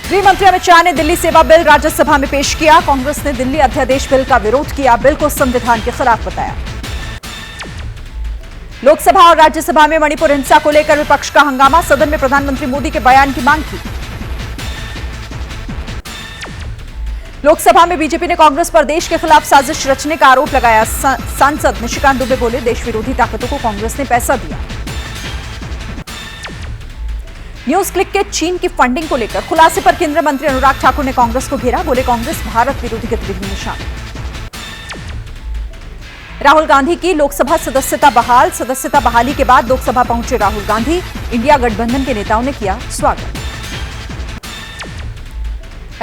गृह मंत्री अमित शाह ने दिल्ली सेवा बिल राज्यसभा में पेश किया। कांग्रेस ने दिल्ली अध्यादेश बिल का विरोध किया, बिल को संविधान के खिलाफ बताया। लोकसभा और राज्यसभा में मणिपुर हिंसा को लेकर विपक्ष का हंगामा, सदन में प्रधानमंत्री मोदी के बयान की मांग की। लोकसभा में बीजेपी ने कांग्रेस पर देश के खिलाफ साजिश रचने का आरोप लगाया। सांसद निशिकांत दुबे बोले, देश विरोधी ताकतों को कांग्रेस ने पैसा दिया। न्यूज क्लिक के चीन की फंडिंग को लेकर खुलासे पर केंद्रीय मंत्री अनुराग ठाकुर ने कांग्रेस को घेरा, बोले कांग्रेस भारत विरोधी गतिविधियों में शामिल। राहुल गांधी की लोकसभा सदस्यता बहाल, सदस्यता बहाली के बाद लोकसभा पहुंचे राहुल गांधी, इंडिया गठबंधन के नेताओं ने किया स्वागत।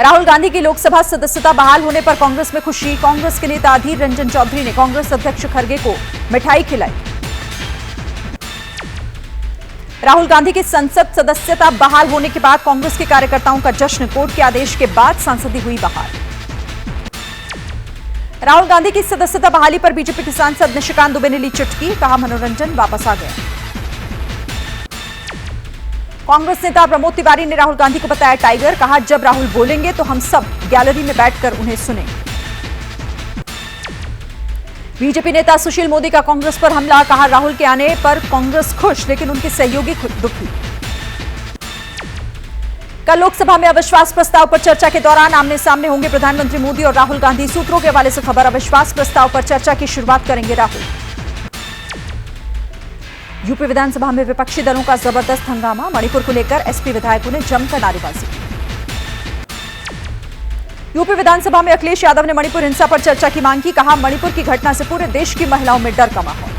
राहुल गांधी की लोकसभा सदस्यता बहाल होने पर कांग्रेस में खुशी, कांग्रेस के नेता अधीर रंजन चौधरी ने कांग्रेस अध्यक्ष खड़गे को मिठाई खिलाई। राहुल गांधी की संसद सदस्यता बहाल होने के बाद कांग्रेस के कार्यकर्ताओं का जश्न, कोर्ट के आदेश के बाद संसद हुई बहाल। राहुल गांधी की सदस्यता बहाली पर बीजेपी के सांसद निशिकांत दुबे ने ली चुटकी, कहा मनोरंजन वापस आ गया। कांग्रेस नेता प्रमोद तिवारी ने राहुल गांधी को बताया टाइगर, कहा जब राहुल बोलेंगे तो हम सब गैलरी में बैठकर उन्हें सुनेंगे। बीजेपी नेता सुशील मोदी का कांग्रेस पर हमला, कहा राहुल के आने पर कांग्रेस खुश लेकिन उनके सहयोगी दुखी। कल लोकसभा में अविश्वास प्रस्ताव पर चर्चा के दौरान आमने सामने होंगे प्रधानमंत्री मोदी और राहुल गांधी। सूत्रों के हवाले से खबर, अविश्वास प्रस्ताव पर चर्चा की शुरुआत करेंगे राहुल। यूपी विधानसभा में विपक्षी दलों का जबरदस्त हंगामा, मणिपुर को लेकर एसपी विधायकों ने जमकर नारेबाजी की। यूपी विधानसभा में अखिलेश यादव ने मणिपुर हिंसा पर चर्चा की मांग की, कहा मणिपुर की घटना से पूरे देश की महिलाओं में डर का माहौल।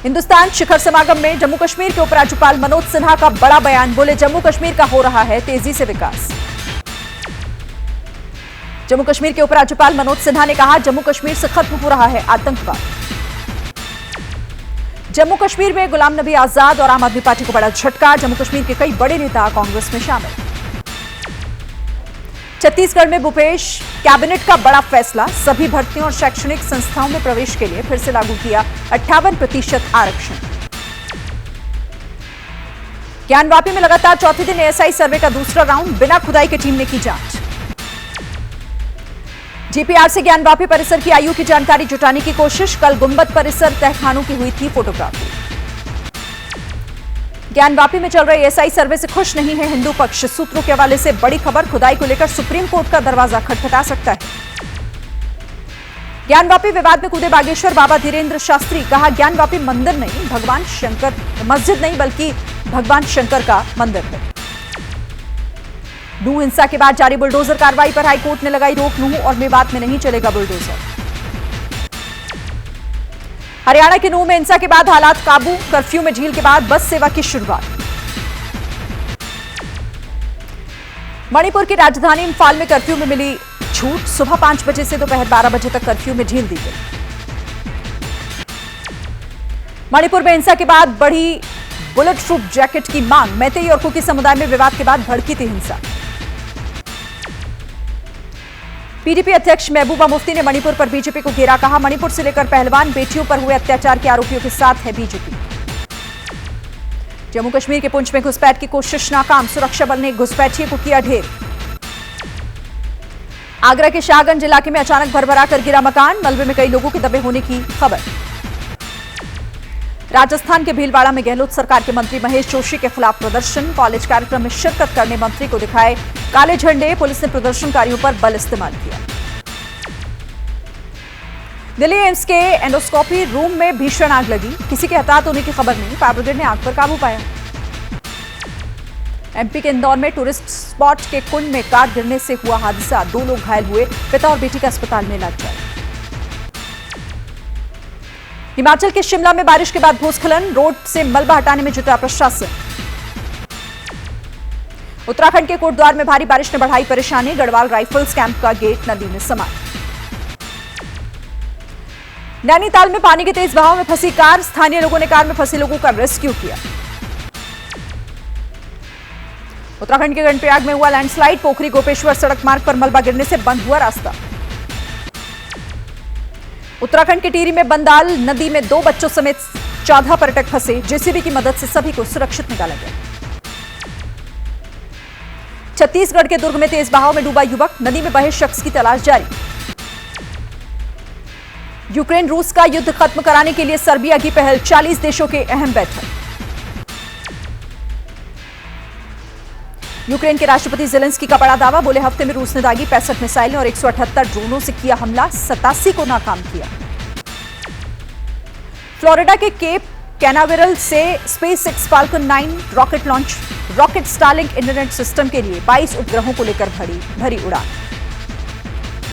हिंदुस्तान शिखर समागम में जम्मू कश्मीर के उपराज्यपाल मनोज सिन्हा का बड़ा बयान, बोले जम्मू कश्मीर का हो रहा है तेजी से विकास। जम्मू कश्मीर के उपराज्यपाल मनोज सिन्हा ने कहा जम्मू कश्मीर से खत्म हो रहा है आतंकवाद। जम्मू कश्मीर में गुलाम नबी आजाद और आम आदमी पार्टी को बड़ा झटका, जम्मू कश्मीर के कई बड़े नेता कांग्रेस में शामिल। छत्तीसगढ़ में भूपेश कैबिनेट का बड़ा फैसला, सभी भर्तियों और शैक्षणिक संस्थाओं में प्रवेश के लिए फिर से लागू किया 58% आरक्षण। ज्ञानवापी में लगातार चौथे दिन एएसआई सर्वे का दूसरा राउंड, बिना खुदाई की टीम ने की जांच। जीपीआर से ज्ञानवापी परिसर की आयु की जानकारी जुटाने की कोशिश, कल गुंबद परिसर तहखानों की हुई थी फोटोग्राफी। ज्ञानवापी में चल रहे एएसआई सर्वे से खुश नहीं है हिंदू पक्ष, सूत्रों के हवाले से बड़ी खबर, खुदाई को लेकर सुप्रीम कोर्ट का दरवाजा खटखटा सकता है। ज्ञानवापी विवाद में कूदे बागेश्वर बाबा धीरेन्द्र शास्त्री, कहा ज्ञानवापी मंदिर नहीं भगवान शंकर, मस्जिद नहीं बल्कि भगवान शंकर का मंदिर है। नूह हिंसा के बाद जारी बुलडोजर कार्रवाई पर हाईकोर्ट ने लगाई रोक, नूह और मेवात में नहीं चलेगा बुलडोजर। हरियाणा के नूह में हिंसा के बाद हालात काबू, कर्फ्यू में ढील के बाद बस सेवा की शुरुआत। मणिपुर की राजधानी इंफाल में कर्फ्यू में मिली छूट, सुबह 5 बजे से दोपहर 12 बजे तक कर्फ्यू में ढील दी गई। मणिपुर में हिंसा के बाद बढ़ी बुलेट प्रूफ जैकेट की मांग, मैतेई और कुकी समुदाय में विवाद के बाद भड़की थी हिंसा। पीडीपी अध्यक्ष महबूबा मुफ्ती ने मणिपुर पर बीजेपी को घेरा, कहा मणिपुर से लेकर पहलवान बेटियों पर हुए अत्याचार के आरोपियों के साथ है बीजेपी। जम्मू कश्मीर के पुंछ में घुसपैठ की कोशिश नाकाम, सुरक्षा बल ने घुसपैठियों को किया ढेर। आगरा के शाहगंज इलाके में अचानक भरभरा कर गिरा मकान, मलबे में कई लोगों के दबे होने की खबर। राजस्थान के भीलवाड़ा में गहलोत सरकार के मंत्री महेश जोशी के खिलाफ प्रदर्शन, कॉलेज कार्यक्रम में शिरकत करने मंत्री को दिखाए काले झंडे, पुलिस ने प्रदर्शनकारियों पर बल इस्तेमाल किया। दिल्ली एम्स के एंडोस्कोपी रूम में भीषण आग लगी, किसी के हताहत होने की खबर नहीं, फायर ब्रिगेड ने आग पर काबू पाया। एमपी के इंदौर में टूरिस्ट स्पॉट के कुंड में कार गिरने से हुआ हादसा, 2 लोग घायल हुए, पिता और बेटी का अस्पताल में इलाज जारी। हिमाचल के शिमला में बारिश के बाद भूस्खलन, रोड से मलबा हटाने में जुटा प्रशासन। उत्तराखंड के कोटद्वार में भारी बारिश ने बढ़ाई परेशानी, गढ़वाल राइफल्स कैंप का गेट नदी में समाया। नैनीताल में पानी के तेज बहाव में फंसी कार, स्थानीय लोगों ने कार में फंसे लोगों का रेस्क्यू किया। उत्तराखंड के गणप्रयाग में हुआ लैंडस्लाइड, पोखरी गोपेश्वर सड़क मार्ग पर मलबा गिरने से बंद हुआ रास्ता। उत्तराखंड के टिहरी में बंदाल नदी में 2 बच्चों समेत 14 पर्यटक फंसे, जेसीबी की मदद से सभी को सुरक्षित निकाला गया। छत्तीसगढ़ के दुर्ग में तेज बहाव में डूबा युवक, नदी में बहे शख्स की तलाश जारी। यूक्रेन रूस का युद्ध खत्म कराने के लिए सर्बिया की पहल, 40 देशों की अहम बैठक। यूक्रेन के राष्ट्रपति जेलेंस्की का बड़ा दावा, बोले हफ्ते में रूस ने दागी 65 मिसाइलें और 178 ड्रोनों से किया हमला, 87 को नाकाम किया। फ्लोरिडा के केप कैनावेरल से SpaceX falcon 9 rocket launch, rocket Starlink internet system के लिए 22 उपग्रहों को लेकर भरी उड़ान।